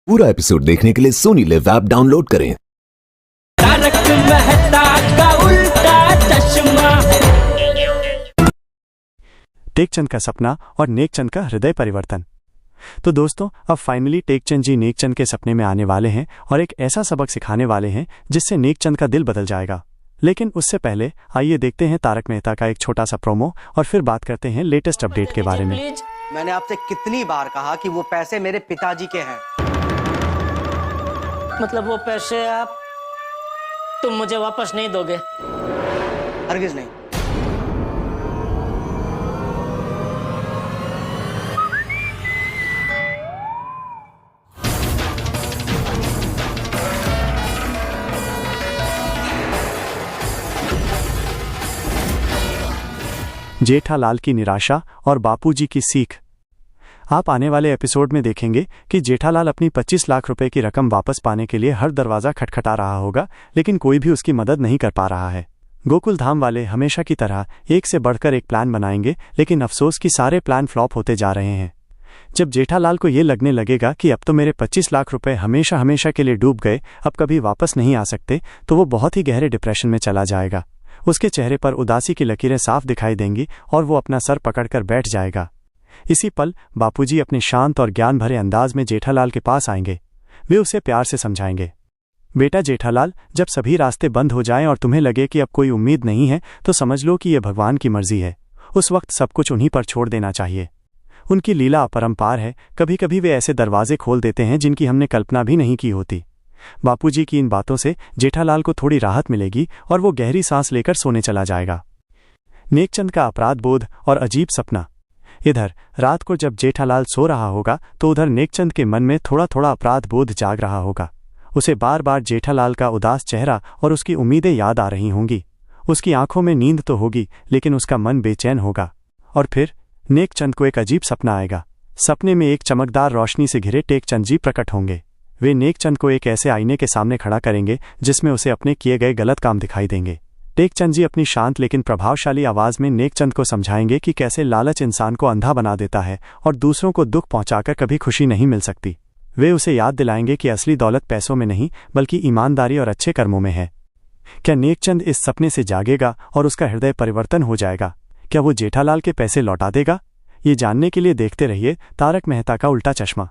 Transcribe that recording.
पूरा एपिसोड देखने के लिए सोनी लिव ऐप डाउनलोड करें। तारक मेहता का उल्टा चश्मा। टेकचंद का सपना और नेकचंद का हृदय परिवर्तन। तो दोस्तों, अब फाइनली टेकचंद जी नेकचंद के सपने में आने वाले हैं और एक ऐसा सबक सिखाने वाले हैं जिससे नेकचंद का दिल बदल जाएगा। लेकिन उससे पहले आइए देखते हैं तारक मेहता का एक छोटा सा प्रोमो और फिर बात करते हैं लेटेस्ट अपडेट के बारे में। मैंने आपसे कितनी बार कहा कि वो पैसे मेरे पिताजी के हैं। मतलब वो पैसे तुम मुझे वापस नहीं दोगे? हरगिज नहीं। जेठालाल की निराशा और बापूजी की सीख। आप आने वाले एपिसोड में देखेंगे कि जेठालाल अपनी 25 लाख रुपए की रकम वापस पाने के लिए हर दरवाजा खटखटा रहा होगा, लेकिन कोई भी उसकी मदद नहीं कर पा रहा है। गोकुल धाम वाले हमेशा की तरह एक से बढ़कर एक प्लान बनाएंगे, लेकिन अफसोस कि सारे प्लान फ्लॉप होते जा रहे हैं। जब जेठालाल को ये लगने लगेगा कि अब तो मेरे 25 लाख रुपए हमेशा हमेशा के लिए डूब गए, अब कभी वापस नहीं आ सकते, तो वो बहुत ही गहरे डिप्रेशन में चला जाएगा। उसके चेहरे पर उदासी की लकीरें साफ दिखाई देंगी और वो अपना सर पकड़कर बैठ जाएगा। इसी पल बापूजी अपने शांत और ज्ञान भरे अंदाज में जेठालाल के पास आएंगे। वे उसे प्यार से समझाएंगे, बेटा जेठालाल, जब सभी रास्ते बंद हो जाएं और तुम्हें लगे कि अब कोई उम्मीद नहीं है, तो समझ लो कि यह भगवान की मर्जी है। उस वक्त सब कुछ उन्हीं पर छोड़ देना चाहिए। उनकी लीला अपरंपार है। कभी कभी वे ऐसे दरवाजे खोल देते हैं जिनकी हमने कल्पना भी नहीं की होती। बापूजी की इन बातों से जेठालाल को थोड़ी राहत मिलेगी और वो गहरी सांस लेकर सोने चला जाएगा। नेकचंद का अपराध बोध और अजीब सपना। इधर रात को जब जेठालाल सो रहा होगा तो उधर नेकचंद के मन में थोड़ा थोड़ा अपराध बोध जाग रहा होगा। उसे बार बार जेठालाल का उदास चेहरा और उसकी उम्मीदें याद आ रही होंगी। उसकी आंखों में नींद तो होगी, लेकिन उसका मन बेचैन होगा। और फिर नेकचंद को एक अजीब सपना आएगा। सपने में एक चमकदार रोशनी से घिरे टेकचंद जी प्रकट होंगे। वे नेकचंद को एक ऐसे आईने के सामने खड़ा करेंगे जिसमें उसे अपने किए गए गलत काम दिखाई देंगे। टेकचंद जी अपनी शांत लेकिन प्रभावशाली आवाज में नेकचंद को समझाएंगे कि कैसे लालच इंसान को अंधा बना देता है और दूसरों को दुख पहुंचाकर कभी खुशी नहीं मिल सकती। वे उसे याद दिलाएंगे कि असली दौलत पैसों में नहीं, बल्कि ईमानदारी और अच्छे कर्मों में है। क्या नेकचंद इस सपने से जागेगा और उसका हृदय परिवर्तन हो जाएगा? क्या वो जेठालाल के पैसे लौटा देगा? ये जानने के लिए देखते रहिए तारक मेहता का उल्टा चश्मा।